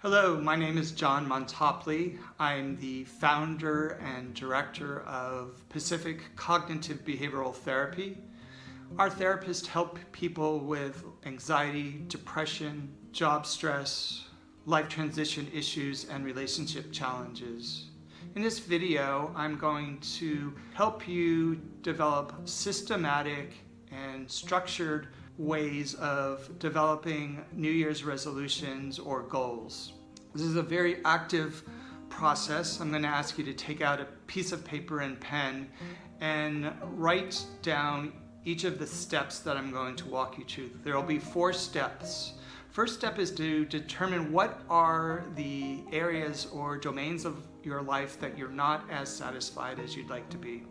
Hello, my name is John Montopoli. I'm the founder and director of Pacific Cognitive Behavioral Therapy. Our therapists help people with anxiety, depression, job stress, life transition issues, and relationship challenges. In this video, I'm going to help you develop systematic and structured ways of developing New Year's resolutions or goals. This is a very active process. I'm going to ask you to take out a piece of paper and pen and write down each of the steps that I'm going to walk you through. There will be 4 steps. First step is to determine what are the areas or domains of your life that you're not as satisfied as you'd like to be.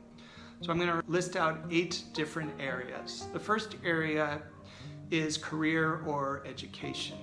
So I'm going to list out 8 different areas. The first area is career or education.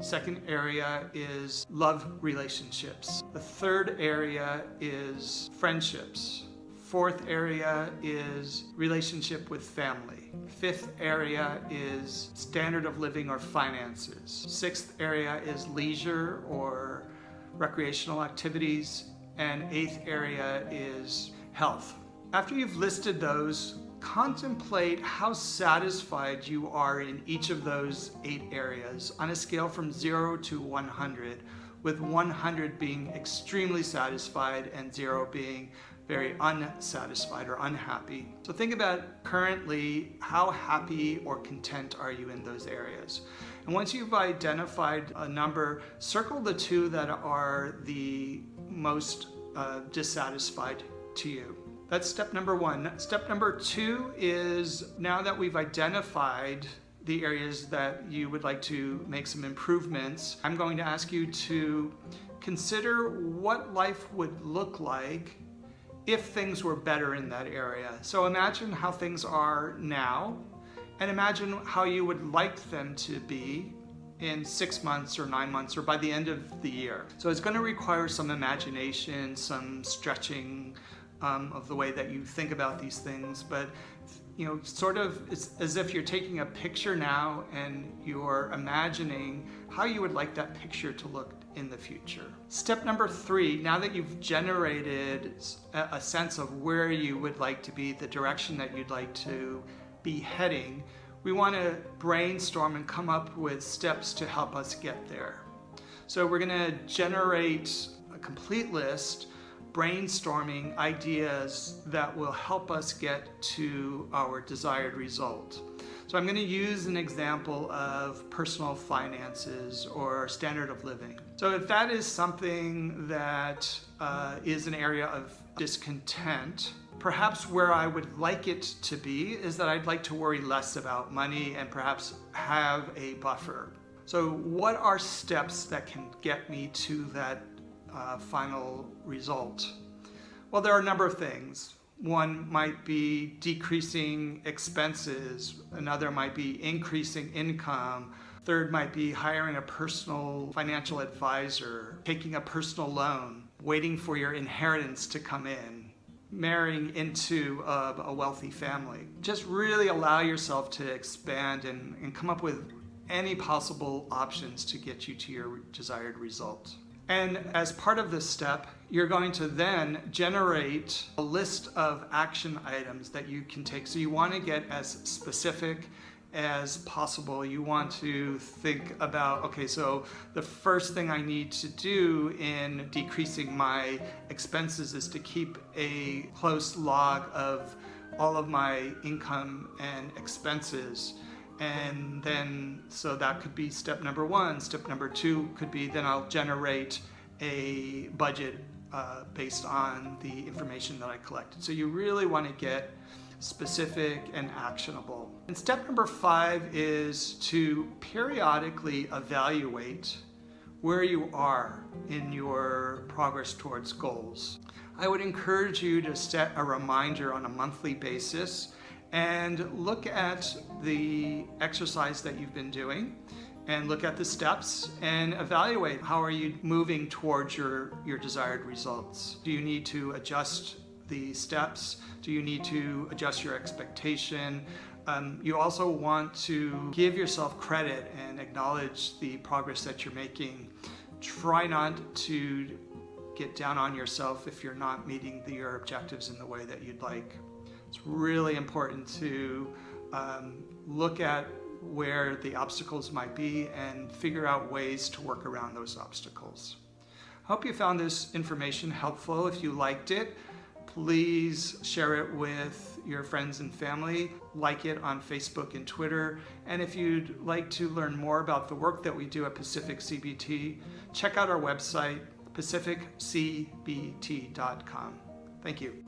Second area is love relationships. The third area is friendships. Fourth area is relationship with family. Fifth area is standard of living or finances. Sixth area is leisure or recreational activities. And 8th area is health. After you've listed those, contemplate how satisfied you are in each of those 8 areas on a scale from 0 to 100, with 100 being extremely satisfied and 0 being very unsatisfied or unhappy. So think about currently how happy or content are you in those areas. And once you've identified a number, circle the 2 that are the most dissatisfied to you. That's step number 1. Step number 2 is, now that we've identified the areas that you would like to make some improvements, I'm going to ask you to consider what life would look like if things were better in that area. So imagine how things are now, and imagine how you would like them to be in 6 months or 9 months or by the end of the year. So it's going to require some imagination, some stretching of the way that you think about these things, but sort of it's as if you're taking a picture now and you're imagining how you would like that picture to look in the future. Step number 3, now that you've generated a sense of where you would like to be, the direction that you'd like to be heading, we want to brainstorm and come up with steps to help us get there. So we're going to generate a complete list, brainstorming ideas that will help us get to our desired result. So I'm going to use an example of personal finances or standard of living. So if that is something that is an area of discontent, perhaps where I would like it to be is that I'd like to worry less about money and perhaps have a buffer. So what are steps that can get me to that final result? Well, there are a number of things. One might be decreasing expenses. Another might be increasing income. Third might be hiring a personal financial advisor, taking a personal loan, waiting for your inheritance to come in, marrying into a wealthy family. Just really allow yourself to expand and come up with any possible options to get you to your desired result. And as part of this step, you're going to then generate a list of action items that you can take. So you want to get as specific as possible. You want to think about, okay, so the first thing I need to do in decreasing my expenses is to keep a close log of all of my income and expenses. And then, so that could be step number 1. Step number 2 could be, then I'll generate a budget based on the information that I collected. So you really want to get specific and actionable. And step number 5 is to periodically evaluate where you are in your progress towards goals. I would encourage you to set a reminder on a monthly basis and look at the exercise that you've been doing and look at the steps and evaluate how are you moving towards your desired results. Do you need to adjust the steps? Do you need to adjust your expectation? You also want to give yourself credit and acknowledge the progress that you're making try not to get down on yourself if you're not meeting your objectives in the way that you'd like. It's really important to look at where the obstacles might be and figure out ways to work around those obstacles. I hope you found this information helpful. If you liked it, please share it with your friends and family, like it on Facebook and Twitter. And if you'd like to learn more about the work that we do at Pacific CBT, check out our website, pacificcbt.com. Thank you.